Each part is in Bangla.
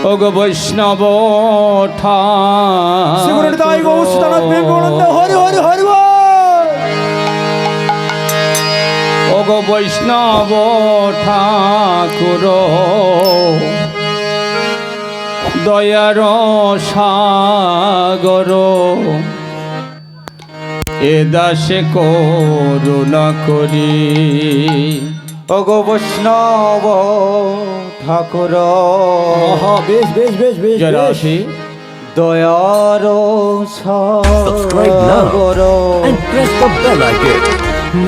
ওগো বৈষ্ণব শ্রীগুরু নিতাই গৌর সুদানাথ প্রেম প্রেমানন্দ হরি হরি হরি বল। ওগো বৈষ্ণব ঠাকুর দয়ার সাগর এ দাসে করুণা করি। ওগো বৈষ্ণব ঠাকুর বেশ বেশ বেশ বেশ জয়রাশি দয়ার Subscribe now Sagar and press the bell icon.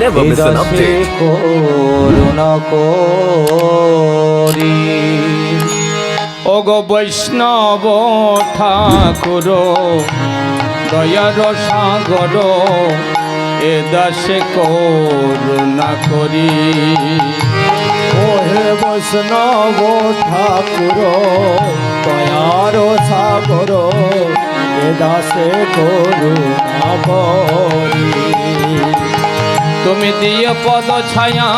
Never miss an update. করুণা করি। ওগো বৈষ্ণব ঠাকুর দয়ার সাগর এ দাসে করুণা করি। ওহে বৈষ্ণব ঠাকুর দয়ার সাগর এ দাসে করুণা করি। তুমি দিয়ে পদ ছায়া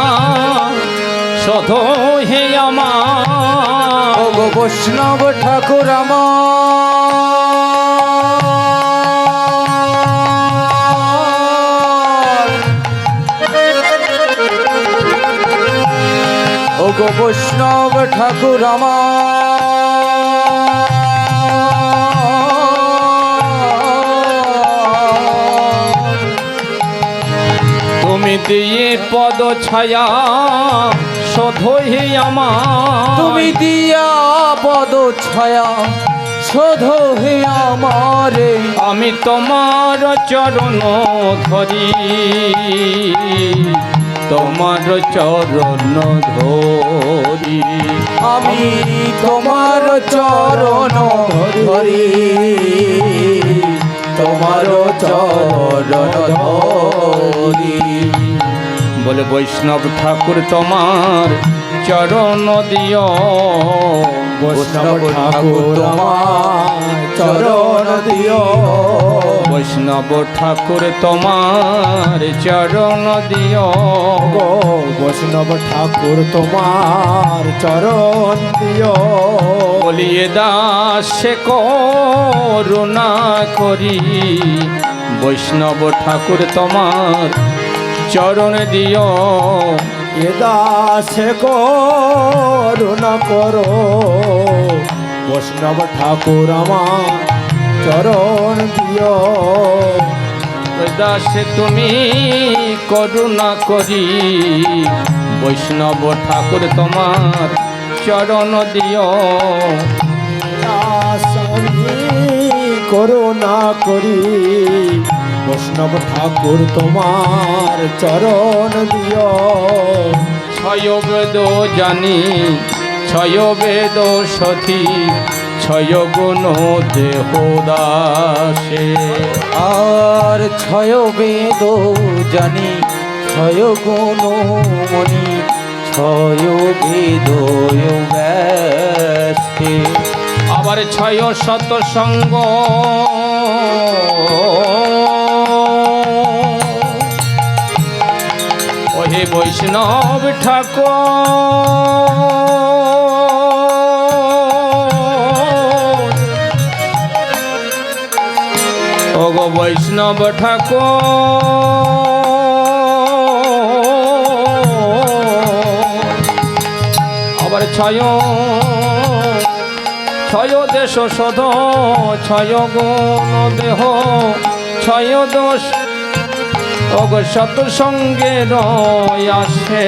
শোধ হে আমার। ওগো বৈষ্ণব ঠাকুর আমার ওগো বৈষ্ণব ঠাকুর আমার তুমি দিয়ে পদ ছায়া শোধ হে আমার। তুমি দিয়া পদ ছায়া শোধ হে আমারে। আমি তোমার চরণ ধরি তোমার চরণ ধরি। আমি তোমার চরণ ধরি তোমার চরণ ধরি। বলে বৈষ্ণব ঠাকুর তোমার চরণ দিও। বৈষ্ণব ঠাকুর আমার চরণ দিও। বৈষ্ণব ঠাকুর তোমার চরণ দিও। গো বৈষ্ণব ঠাকুর তোমার চরণ দিও। বলিয়ে দাসে করুণা করি। বৈষ্ণব ঠাকুর তোমার চরণ দিও। এ দাসে করুণা করো বৈষ্ণব ঠাকুর আমার চরণ দিও। দাসে তুমি করুণা করি। বৈষ্ণব ঠাকুর তোমার চরণ দিও। দাস আমি করুণা করি বৈষ্ণব ঠাকুর তোমার চরণ দিও। ছয় বেদ জানি ছয় বেদ সতী ছয় গুণ দেহ দাসে। আর ছয় বেদ জানি ছয় গুণ মণি ছয় বেদ ব্যাসে। আবার ছয় শত সঙ্গ ওহে বৈষ্ণব ঠাকুর। ওগো বৈষ্ণব ঠাকুর। আবার ছয় দেশ শোধ ছয় গুণ দেহ ছয় দোষ ওগো সত সঙ্গে আসে।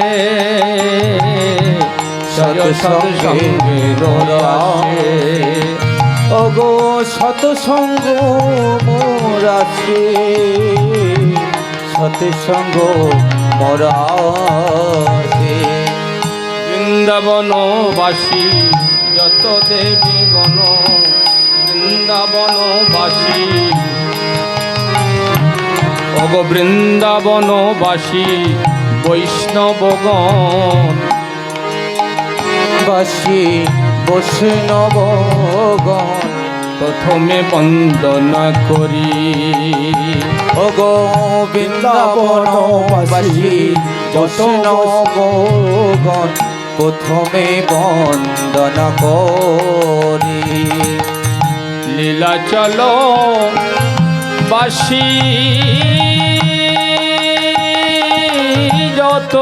ছয় সত সঙ্গে আসে। ওগো সৎসঙ্গ মোর আছে সৎসঙ্গ মোর আছে। বৃন্দাবনবাসী যত দেবী গণ বৃন্দাবনবাসী ওগো বৃন্দাবনবাসী বৈষ্ণবগণ। বাসী বৈষ্ণবগণ প্রথমে বন্দনা করি। ওগো বৃন্দাবনবাসী বৈষ্ণবগণ প্রথমে বন্দনা করি লীলা চলো বাসি যত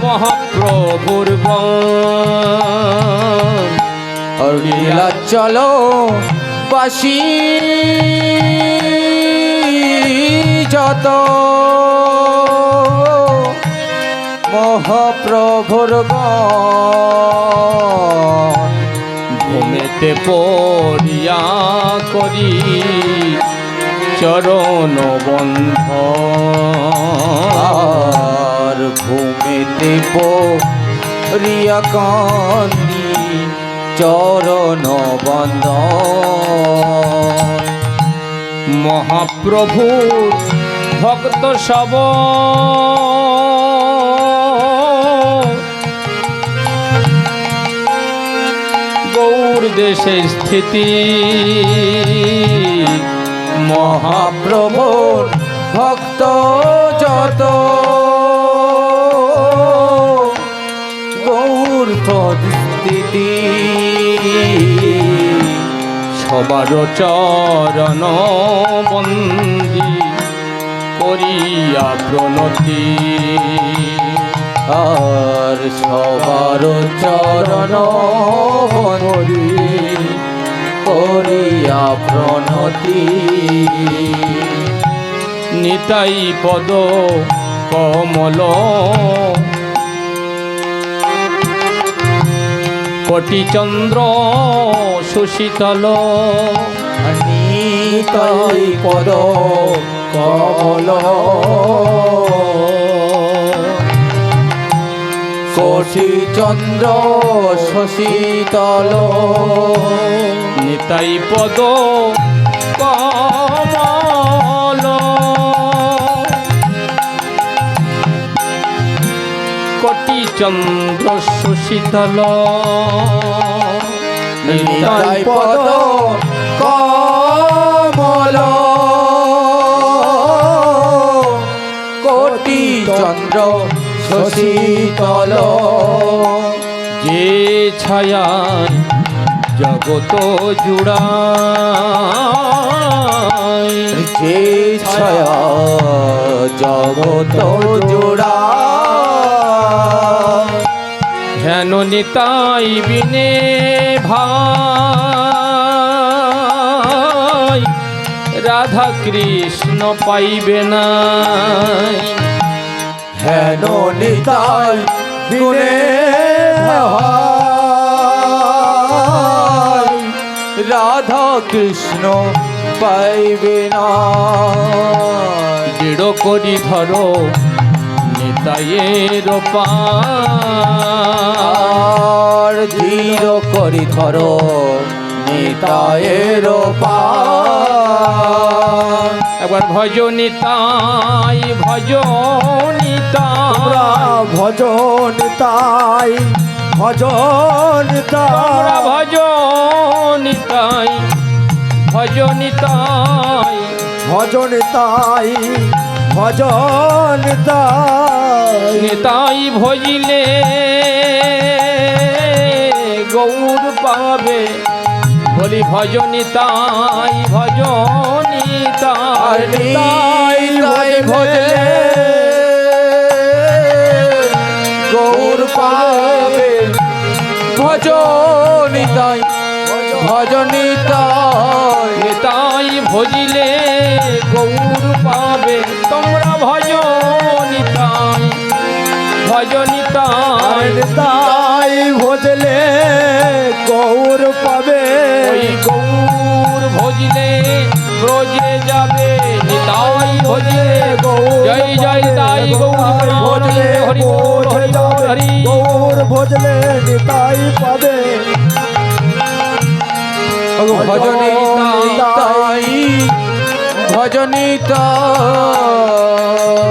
মহাপ্রভুর লীলা চলো বাসি যত মহাপ্রভুর গান ভূমিতে পড়িয়া করি চরণ বন্ধ আর ভূমিতে পড়িয়া কান্দি চরণ বন্দন মহাপ্রভু ভক্ত সব গৌর দেশে স্থিতি মহাপ্রভুর ভক্ত যত গৌর পদস্থিতি সবার চরণ বন্দি করিয়া প্রণতি আর সবার চরণ বন্দি করিয়া প্রণতি নিতাই পদ কমল কোটি চন্দ্র সুশীতল নিতাই পদ কমল কোটি চন্দ্র শশীতল নিতাই পদ কমল কোটি চন্দ্র সুশীতল নিতাই পদ কমল কোটি চন্দ্র শশীতল যে ছায়ায় জগত জুড়ায় যে ছায়া জগত জোড়া হেন নিতাই বিনে ভাই রাধা কৃষ্ণ পাইবে না হেন নিতাই বিনে ভাই রাধা কৃষ্ণ পাইবে না দৃঢ় করি ধরো নিতাইয়ের পার আর দৃঢ় করি ধরো নিতায়ের পার একবার ভজ নিতাই ভজ নিতাই ভজন তাই ভজন তোমরা ভজ নিতাই ভজ নিতাই ভজন তাই ভজন তাই নিতাই ভজিলে গৌর পাবে বলি ভজ নিতাই ভজ নিতাই নিতাই তাই ভজলে গৌর পাবে ভজন তাই ভজন তাই নিতাই ভজিলে গৌর পাবে তোমরা ভজ নিতাই ভজ নিতাই তাই ভজলে গৌর পাবে ওই গৌর ভজিলে ব্রজে যাবে নিতাই ভজিলে গৌর জয় জয় তাই গৌর ভজলে হরি বল হরি বল হরি গৌর ভজলে নিতাই পাবে ভজনী তাই ভজনী তাই